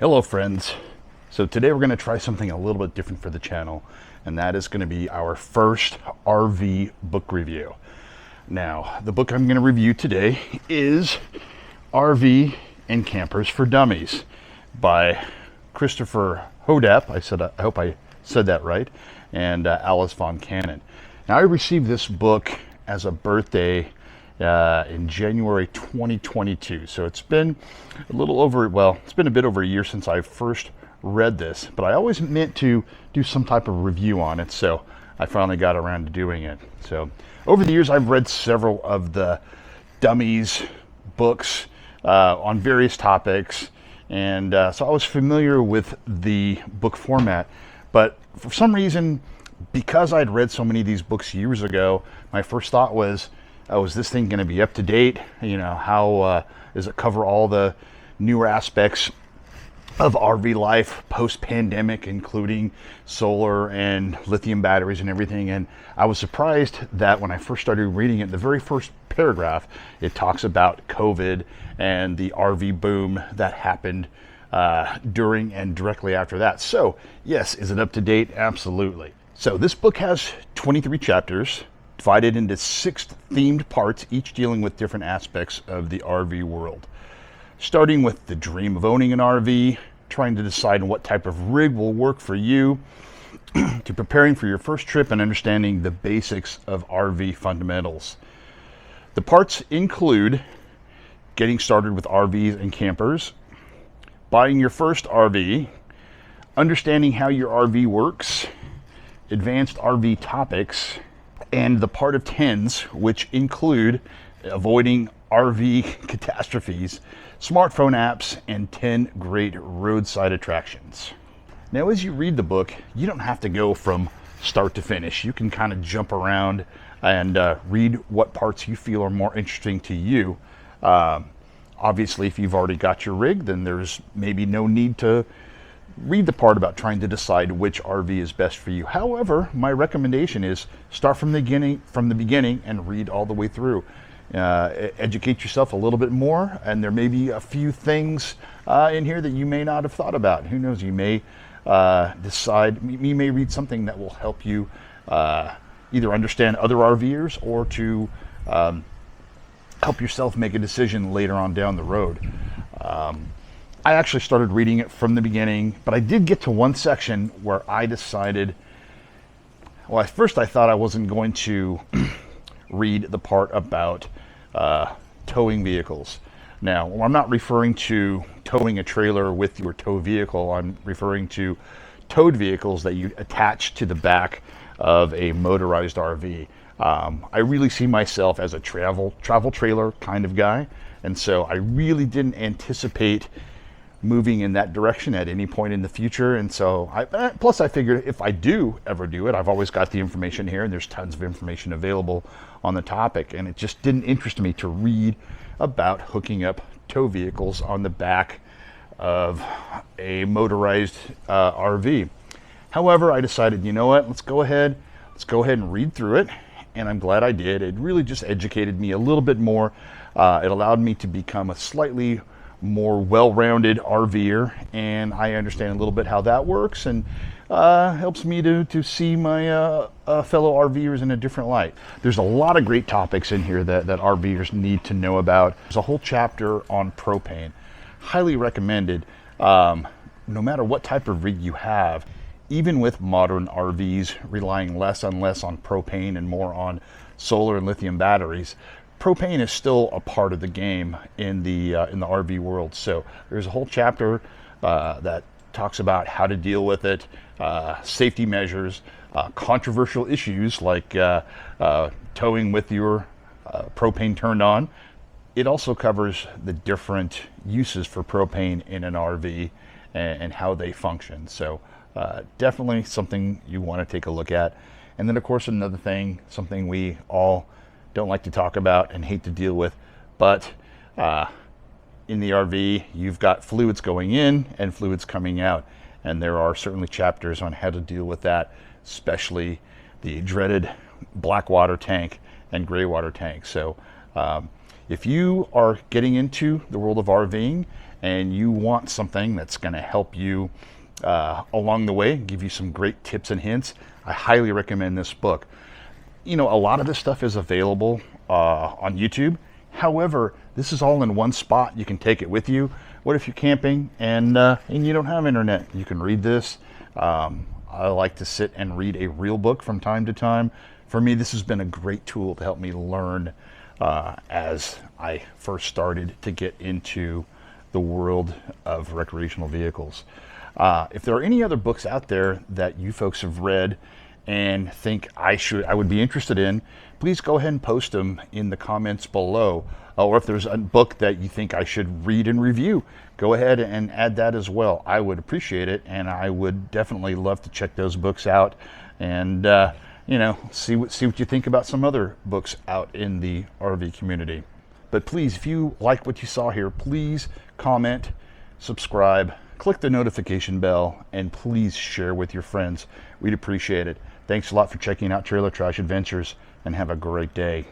Hello friends. So today we're going to try something a little bit different for the channel, and that is going to be our first RV book review. Now, the book I'm going to review today is RV and Campers for Dummies by Christopher Hodap. I hope I said that right, and Alice Von Cannon. Now, I received this book as a birthday in January 2022. So it's been a little over, well, it's been a bit over a year since I first read this, but I always meant to do some type of review on it, so I finally got around to doing it. So over the years, I've read several of the Dummies books on various topics, and so I was familiar with the book format, but for some reason, because I'd read so many of these books years ago, my first thought was, oh, is this thing going to be up to date? You know, how does it cover all the newer aspects of RV life post-pandemic, including solar and lithium batteries and everything? And I was surprised that when I first started reading it, the very first paragraph, it talks about COVID and the RV boom that happened during and directly after that. So, yes, is it up to date? Absolutely. So this book has 23 chapters, divided into 6 themed parts, each dealing with different aspects of the RV world. Starting with the dream of owning an RV, trying to decide what type of rig will work for you, to preparing for your first trip and understanding the basics of RV fundamentals. The parts include getting started with RVs and campers, buying your first RV, understanding how your RV works, advanced RV topics, and the part of 10s, which include avoiding RV catastrophes, smartphone apps, and 10 great roadside attractions. Now, as you read the book, you don't have to go from start to finish. You can kind of jump around and read what parts you feel are more interesting to you. Obviously, if you've already got your rig, then there's maybe no need to read the part about trying to decide which RV is best for you. However, my recommendation is start from the beginning and read all the way through. Educate yourself a little bit more, and there may be a few things in here that you may not have thought about. Who knows, you may you may read something that will help you either understand other RVers or to help yourself make a decision later on down the road. I actually started reading it from the beginning, but I did get to one section where I decided, well, at first I thought I wasn't going to read the part about towing vehicles. Now, I'm not referring to towing a trailer with your tow vehicle. I'm referring to towed vehicles that you attach to the back of a motorized RV. I really see myself as a travel trailer kind of guy, and so I really didn't anticipate moving in that direction at any point in the future. And so plus I figured if I do ever do it, I've always got the information here, and there's tons of information available on the topic, and it just didn't interest me to read about hooking up tow vehicles on the back of a motorized RV. However, I decided, you know what, let's go ahead and read through it, and I'm glad I did. It really just educated me a little bit more. It allowed me to become a slightly more well-rounded RVer, and I understand a little bit how that works, and helps me to see my fellow RVers in a different light. There's a lot of great topics in here that RVers need to know about. There's a whole chapter on propane. Highly recommended, no matter what type of rig you have. Even with modern RVs relying less and less on propane and more on solar and lithium batteries, propane is still a part of the game in the RV world. So there's a whole chapter that talks about how to deal with it, safety measures, controversial issues like towing with your propane turned on. It also covers the different uses for propane in an RV and how they function. So definitely something you want to take a look at. And then, of course, another thing, something we all don't like to talk about and hate to deal with, but in the RV, you've got fluids going in and fluids coming out, and there are certainly chapters on how to deal with that, especially the dreaded black water tank and gray water tank. So if you are getting into the world of RVing and you want something that's going to help you along the way, give you some great tips and hints, I highly recommend this book. You know, a lot of this stuff is available on YouTube. However, this is all in one spot. You can take it with you. What if you're camping and you don't have internet? You can read this. I like to sit and read a real book from time to time. For me, this has been a great tool to help me learn as I first started to get into the world of recreational vehicles. If there are any other books out there that you folks have read and think I would be interested in, please go ahead and post them in the comments below. Or if there's a book that you think I should read and review, go ahead and add that as well. I would appreciate it, and I would definitely love to check those books out and you know, see what you think about some other books out in the RV community. But please, if you like what you saw here, please comment, subscribe, click the notification bell, and please share with your friends. We'd appreciate it. Thanks a lot for checking out Trailer Trash Adventures, and have a great day.